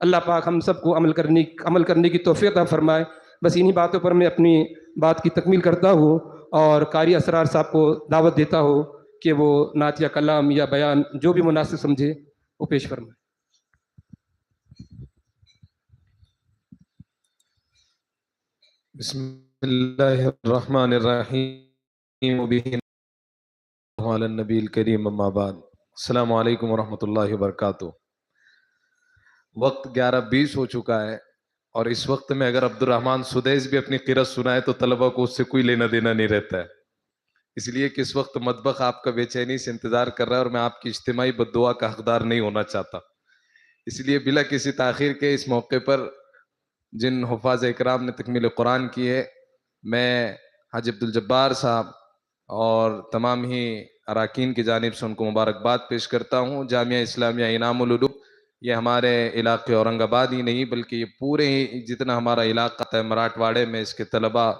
اللہ پاک ہم سب کو عمل کرنے کی توفیق عطا فرمائے۔ بس انہی باتوں پر میں اپنی بات کی تکمیل کرتا ہوں اور قاری اسرار صاحب کو دعوت دیتا ہوں کہ وہ نعت یا کلام یا بیان جو بھی مناسب سمجھے وہ پیش فرمائے۔ بسم اللہ الرحمن الرحیم علی النبی الکریم اما بعد۔ السلام علیکم ورحمۃ اللہ وبرکاتہ۔ وقت 11:20 ہو چکا ہے اور اس وقت میں اگر عبد الرحمن سدیس بھی اپنی قرأت سنائے تو طلبہ کو اس سے کوئی لینا دینا نہیں رہتا ہے، اس لیے کہ اس وقت مطبخ آپ کا بے چینی سے انتظار کر رہا ہے اور میں آپ کی اجتماعی بددعا کا حقدار نہیں ہونا چاہتا، اس لیے بلا کسی تاخیر کے اس موقع پر جن حفاظ اکرام نے تکمیل قرآن کی ہے، میں حاجی عبدالجبار صاحب اور تمام ہی اراکین کی جانب سے ان کو مبارکباد پیش کرتا ہوں۔ جامعہ اسلامیہ انعام العلوم یہ ہمارے علاقے اورنگ آباد ہی نہیں بلکہ یہ پورے ہی جتنا ہمارا علاقہ ہے مراٹھواڑے میں، اس کے طلباء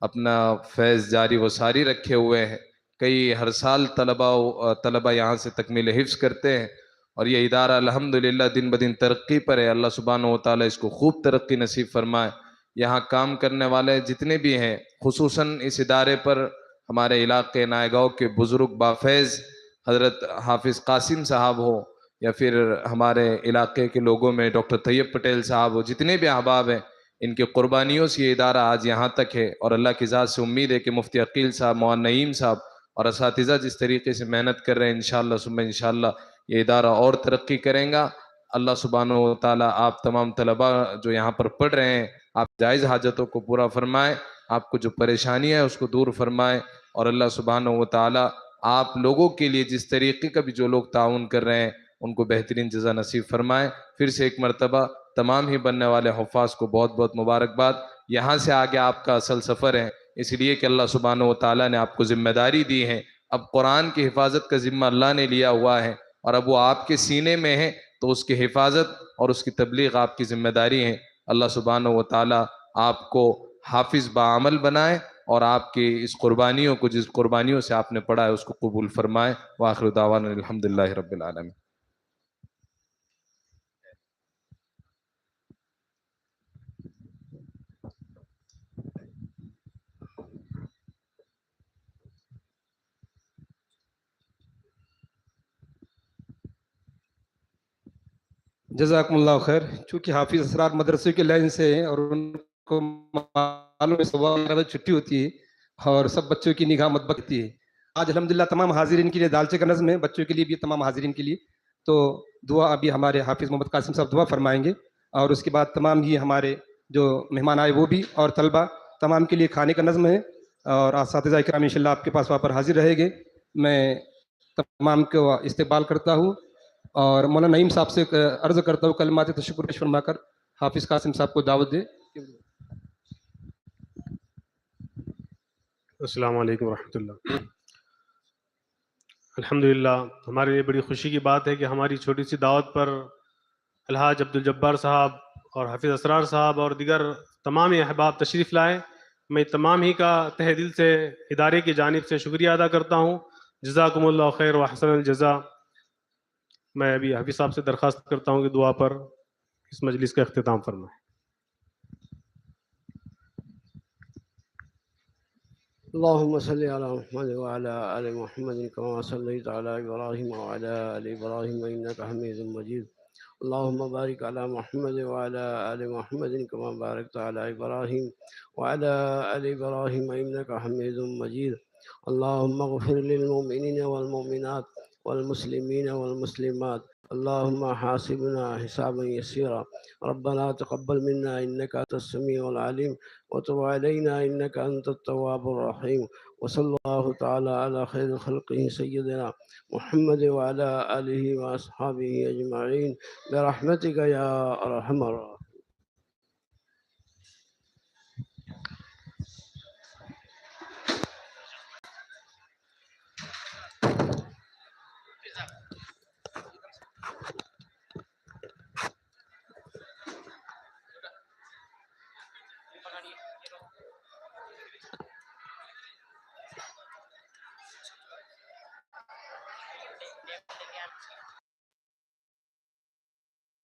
اپنا فیض جاری و ساری رکھے ہوئے ہیں۔ کئی ہر سال طلباء یہاں سے تکمیل حفظ کرتے ہیں اور یہ ادارہ الحمدللہ دن بدن ترقی پر ہے۔ اللہ سبحانہ و تعالیٰ اس کو خوب ترقی نصیب فرمائے۔ یہاں کام کرنے والے جتنے بھی ہیں، خصوصاً اس ادارے پر ہمارے علاقے نائیگاؤں کے بزرگ بافیض حضرت حافظ قاسم صاحب ہو یا پھر ہمارے علاقے کے لوگوں میں ڈاکٹر طیب پٹیل صاحب ہو، جتنے بھی احباب ہیں، ان کی قربانیوں سے یہ ادارہ آج یہاں تک ہے اور اللہ کی ذات سے امید ہے کہ مفتی عقیل صاحب، مولانا نعیم صاحب اور اساتذہ جس طریقے سے محنت کر رہے ہیں، انشاءاللہ ثم انشاءاللہ یہ ادارہ اور ترقی کریں گا۔ اللہ سبحانہ و تعالیٰ آپ تمام طلباء جو یہاں پر پڑھ رہے ہیں، آپ جائز حاجتوں کو پورا فرمائے، آپ کو جو پریشانی ہے اس کو دور فرمائے، اور اللہ سبحانہ و تعالیٰ آپ لوگوں کے لیے جس طریقے کا بھی جو لوگ تعاون کر رہے ہیں ان کو بہترین جزا نصیب فرمائے۔ پھر سے ایک مرتبہ تمام ہی بننے والے حفاظ کو بہت بہت مبارکباد۔ یہاں سے آگے آپ کا اصل سفر ہے، اس لیے کہ اللہ سبحانہ و تعالیٰ نے آپ کو ذمہ داری دی ہے۔ اب قرآن کی حفاظت کا ذمہ اللہ نے لیا ہوا ہے اور اب وہ آپ کے سینے میں ہے، تو اس کی حفاظت اور اس کی تبلیغ آپ کی ذمہ داری ہے۔ اللہ سبحانہ و تعالیٰ آپ کو حافظ بعمل بنائے اور آپ کی اس قربانیوں کو، جس قربانیوں سے آپ نے پڑھا ہے، اس کو قبول فرمائے۔ وآخر دعوانا الحمدللہ رب العالمین۔ جزاکم اللہ خیر۔ چونکہ حافظ اسرار مدرسے کے لائن سے ہیں اور ان کو معلوم ہے صبح 11 بجے چھٹی ہوتی ہے اور سب بچوں کی نگاہ مطبخ ہوتی ہے۔ آج الحمدللہ تمام حاضرین کے لیے دالچے کا نظم ہے، بچوں کے لیے بھی، تمام حاضرین کے لیے۔ تو دعا ابھی ہمارے حافظ محمد قاسم صاحب دعا فرمائیں گے اور اس کے بعد تمام ہی ہمارے جو مہمان آئے وہ بھی اور طلبہ تمام کے لیے کھانے کا نظم ہے اور اساتذہ اکرام انشاءاللہ آپ کے پاس وہاں پر حاضر رہے گے۔ میں تمام کو استقبال کرتا ہوں اور مولانا نعیم صاحب سے عرض کرتا ہوں کلمات تشکر پیش فرما کر حافظ قاسم صاحب کو دعوت دے۔ السلام علیکم ورحمۃ اللہ۔ الحمدللہ ہمارے لیے بڑی خوشی کی بات ہے کہ ہماری چھوٹی سی دعوت پر الحاج عبدالجبار صاحب اور حافظ اسرار صاحب اور دیگر تمام احباب تشریف لائے۔ میں تمام ہی کا تہ دل سے ادارے کی جانب سے شکریہ ادا کرتا ہوں۔ جزاکم اللہ خیر و احسن الجزا۔ میں ابھی حافظ صاحب سے درخواست کرتا ہوں کہ دعا پر اس مجلس کا اختتام فرمائیں۔ اللهم صل على محمد وعلى آل محمد كما صليت على إبراهيم وعلى آل إبراهيم إنك حميد مجيد. اللهم بارك على محمد وعلى آل محمد كما باركت على إبراهيم وعلى آل إبراهيم إنك حميد مجيد. اللهم اغفر للمؤمنين والمؤمنات والمسلمين والمسلمات. اللهم حاسبنا حسابا يسيرا. ربنا تقبل منا إنك أنت السميع العليم وتب علينا إنك أنت التواب الرحيم. وصلى الله تعالى على خير خلقه سيدنا محمد وعلى آله وأصحابه أجمعين برحمتك يا أرحم الراحمين.